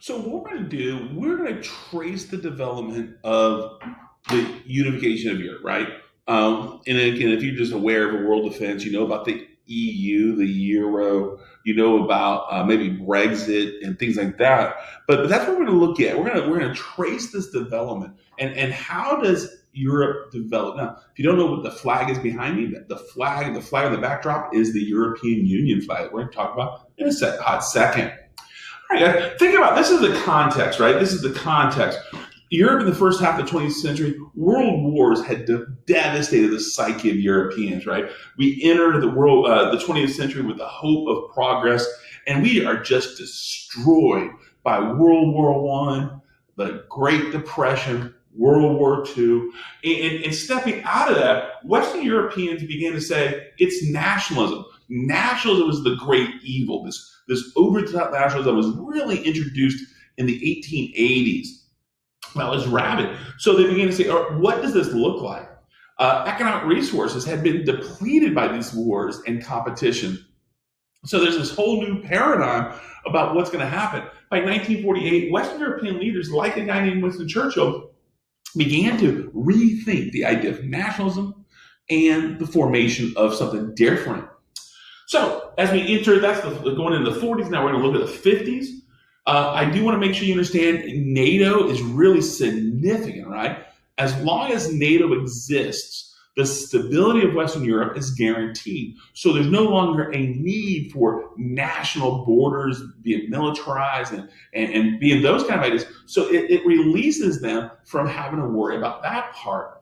So what we're going to do, we're going to trace the development of the unification of Europe, right? And again, if you're just aware of world defense, you know about the EU, the Euro, you know about maybe Brexit and things like that. But that's what we're going to look at. We're going to trace this development and how does Europe develop? Now, if you don't know what the flag is behind me, the flag on the backdrop is the European Union flag. We're going to talk about in a hot second. All right, guys, think about this is the context, right? This is the context. Europe in the first half of the 20th century, world wars had devastated the psyche of Europeans, right? We entered the 20th century with the hope of progress, and we are just destroyed by World War One, the Great Depression, World War II. And stepping out of that, Western Europeans began to say it's nationalism. Nationalism was the great evil. This over-the-top nationalism was really introduced in the 1880s. That was rabid. So they began to say, what does this look like? Economic resources had been depleted by these wars and competition. So there's this whole new paradigm about what's going to happen. By 1948, Western European leaders, like a guy named Winston Churchill, began to rethink the idea of nationalism and the formation of something different. So as we enter, that's going into the 40s. Now we're going to look at the 50s. I do want to make sure you understand NATO is really significant, right? As long as NATO exists, the stability of Western Europe is guaranteed. So there's no longer a need for national borders being militarized and being those kind of ideas. So it releases them from having to worry about that part.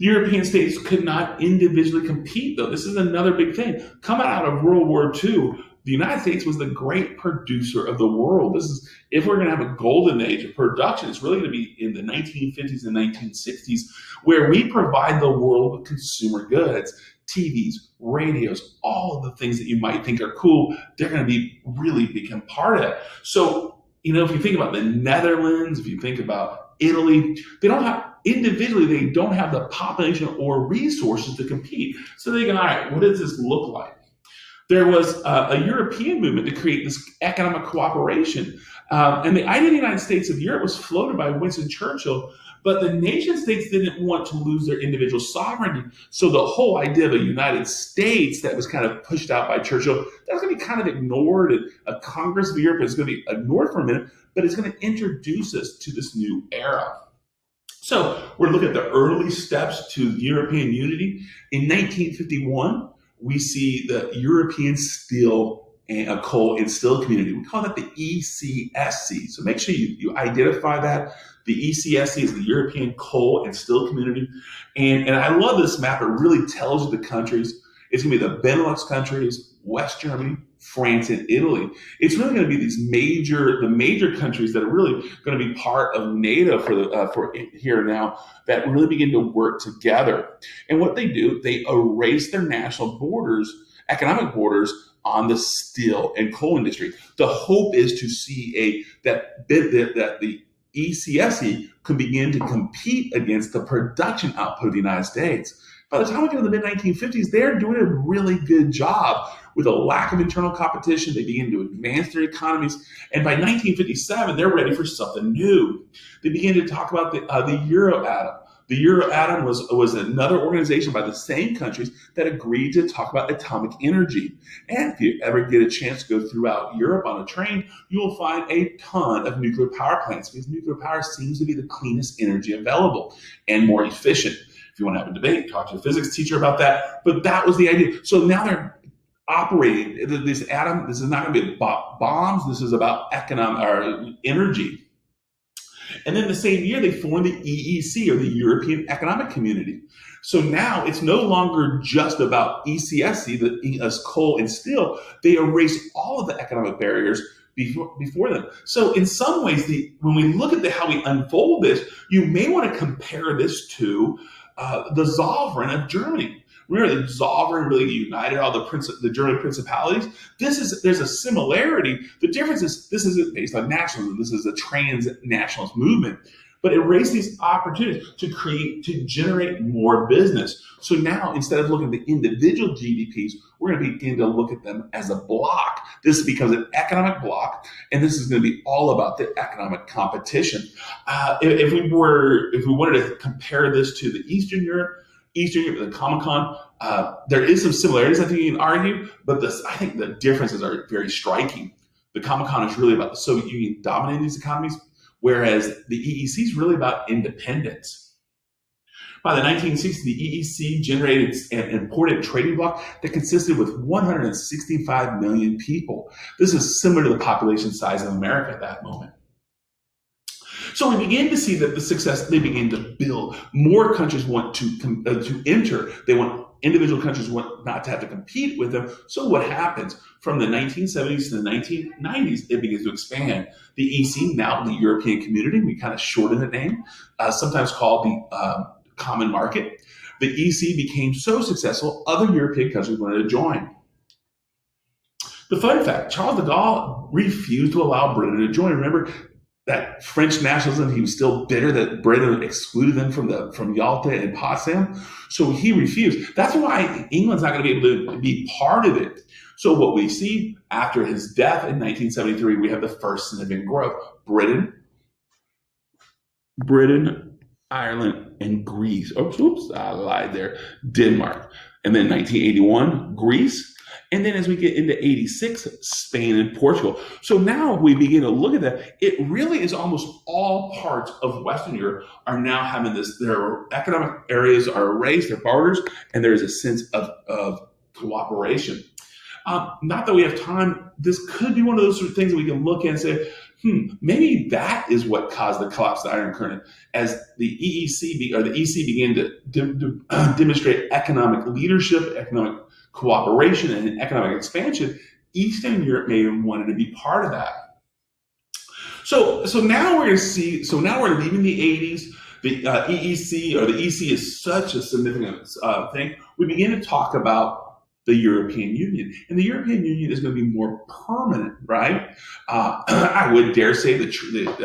The European states could not individually compete, though. This is another big thing. Coming out of World War II, the United States was the great producer of the world. This is, if we're going to have a golden age of production, it's really going to be in the 1950s and 1960s, where we provide the world with consumer goods, TVs, radios, all of the things that you might think are cool. They're going to be really become part of it. So, if you think about the Netherlands, if you think about Italy, they don't have the population or resources to compete. So they go, all right, what does this look like? There was a European movement to create this economic cooperation. And the idea of the United States of Europe was floated by Winston Churchill, but the nation states didn't want to lose their individual sovereignty. So the whole idea of a United States that was kind of pushed out by Churchill, that's going to be kind of ignored. And a Congress of Europe is going to be ignored for a minute, but it's going to introduce us to this new era. So we're looking at the early steps to European unity. In 1951, we see the European Coal and Steel Community. We call that the ECSC. So make sure you identify that. The ECSC is the European Coal and Steel Community. And I love this map. It really tells you the countries. It's going to be the Benelux countries, West Germany, France, and Italy. It's really going to be the major countries that are really going to be part of NATO for here and now, that really begin to work together. And what they do, they erase their national borders, economic borders, on the steel and coal industry. The hope is to see that the ECSC can begin to compete against the production output of the United States. By the time we get to the mid-1950s, they're doing a really good job. With a lack of internal competition, they begin to advance their economies. And by 1957, they're ready for something new. They begin to talk about the Euratom. The Euratom was another organization by the same countries that agreed to talk about atomic energy. And if you ever get a chance to go throughout Europe on a train, you will find a ton of nuclear power plants, because nuclear power seems to be the cleanest energy available and more efficient. If you want to have a debate, talk to a physics teacher about that. But that was the idea. So now they're operating this atom. This is not going to be about bombs. This is about energy. And then the same year, they formed the EEC, or the European Economic Community. So now it's no longer just about ECSC, as coal and steel. They erase all of the economic barriers before them. So in some ways, when we look at how we unfold this, you may want to compare this to the Zollverein of Germany. Remember, the Zollverein really united all the German principalities. There's a similarity. The difference is this isn't based on nationalism. This is a trans-nationalist movement. but it raised these opportunities to generate more business. So now, instead of looking at the individual GDPs, we're going to begin to look at them as a block. This becomes an economic block, and this is going to be all about the economic competition. If we wanted to compare this to the Eastern Europe, the Comecon, there is some similarities, I think you can argue, but I think the differences are very striking. The Comecon is really about the Soviet Union dominating these economies, whereas the EEC is really about independence. By the 1960s, the EEC generated an important trading bloc that consisted with 165 million people. This is similar to the population size of America at that moment. So we begin to see that the success, they begin to build. More countries want to enter. They want individual countries want not to have to compete with them. So what happens? From the 1970s to the 1990s, it begins to expand. The EC, now the European Community, we kind of shorten the name, sometimes called the Common Market. The EC became so successful, other European countries wanted to join. The fun fact, Charles de Gaulle refused to allow Britain to join. Remember, that French nationalism, he was still bitter that Britain excluded them from Yalta and Potsdam. So he refused. That's why England's not going to be able to be part of it. So what we see after his death in 1973, we have the first significant growth. Britain, Ireland, and Greece. Oops, I lied there. Denmark. And then 1981, Greece. And then as we get into 86, Spain and Portugal. So now we begin to look at that. It really is almost all parts of Western Europe are now having this, their economic areas are erased, their borders, and there is a sense of cooperation. Not that we have time, this could be one of those sort of things that we can look at and say, maybe that is what caused the collapse of the Iron Curtain. As the EC began to demonstrate economic leadership, economic cooperation, and economic expansion, Eastern Europe may have wanted to be part of that. So now we're going to see. So now we're leaving the 80s. The EEC or the EC is such a significant thing. We begin to talk about the European Union, and the European Union is going to be more permanent, right? I would dare say that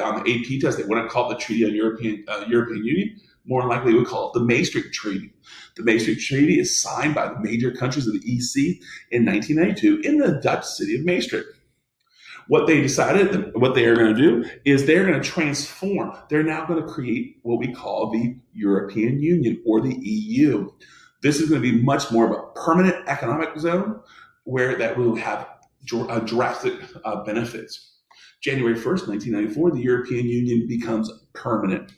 on the AP test they wouldn't call it the Treaty on European Union. More likely, we would call it the Maastricht Treaty. The Maastricht Treaty is signed by the major countries of the EC in 1992 in the Dutch city of Maastricht. What they decided, what they are going to do, is they're going to transform. They're now going to create what we call the European Union or the EU. This is going to be much more of a permanent economic zone where that will have drastic benefits. January 1st, 1994, the European Union becomes permanent.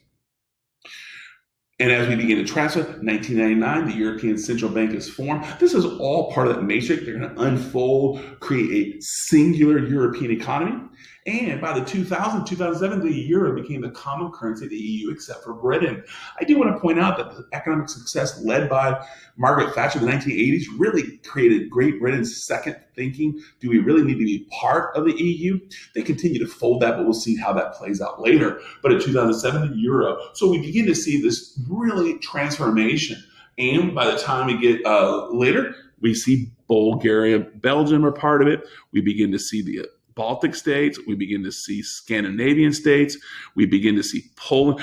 And as we begin to transfer, 1999, the European Central Bank is formed. This is all part of that matrix. They're going to unfold, create a singular European economy. And by the 2007, the euro became the common currency of the EU except for Britain. I do want to point out that the economic success led by Margaret Thatcher in the 1980s really created Great Britain's second thinking. Do we really need to be part of the EU? They continue to fold that, but we'll see how that plays out later. But in 2007, the euro. So we begin to see this really transformation. And by the time we get later, we see Bulgaria, Belgium are part of it. We begin to see the Baltic states. We begin to see Scandinavian states. We begin to see Poland.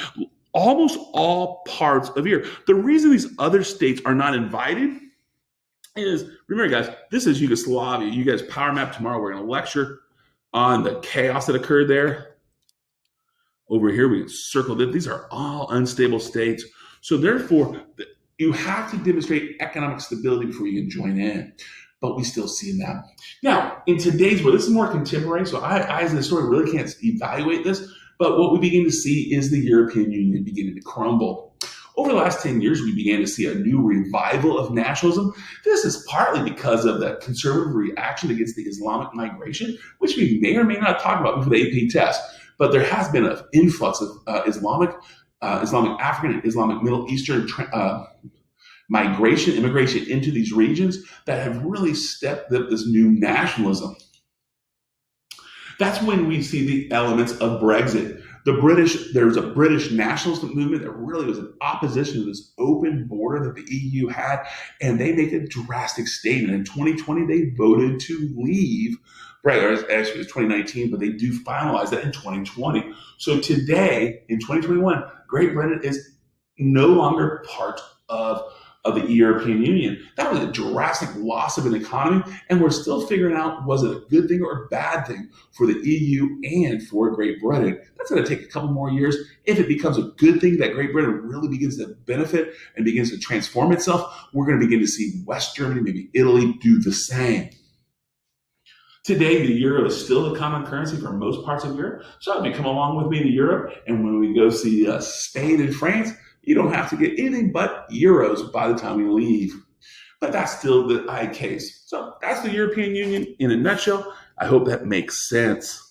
Almost all parts of Europe. The reason these other states are not invited is, remember guys, this is Yugoslavia. You guys power map tomorrow. We're going to lecture on the chaos that occurred there. Over here, we circled it. These are all unstable states. So therefore, you have to demonstrate economic stability before you can join in. But we still see that. Now, in today's world, this is more contemporary, so I as an historian, really can't evaluate this. But what we begin to see is the European Union beginning to crumble. Over the last 10 years, we began to see a new revival of nationalism. This is partly because of the conservative reaction against the Islamic migration, which we may or may not talk about before the AP test. But there has been an influx of Islamic African, and Islamic Middle Eastern immigration into these regions that have really stepped up this new nationalism. That's when we see the elements of Brexit. There was a British nationalist movement that really was in opposition to this open border that the EU had, and they make a drastic statement. In 2020, they voted to leave Right, or actually it's 2019, but they do finalize that in 2020. So today, in 2021, Great Britain is no longer part of, of the European Union. That was a drastic loss of an economy, and we're still figuring out was it a good thing or a bad thing for the EU and for Great Britain. That's going to take a couple more years. If it becomes a good thing that Great Britain really begins to benefit and begins to transform itself, we're going to begin to see West Germany, maybe Italy, do the same. Today, the euro is still the common currency for most parts of Europe. So if you come along with me to Europe, and when we go see Spain and France, you don't have to get anything but euros by the time you leave. But that's still the case. So that's the European Union in a nutshell. I hope that makes sense.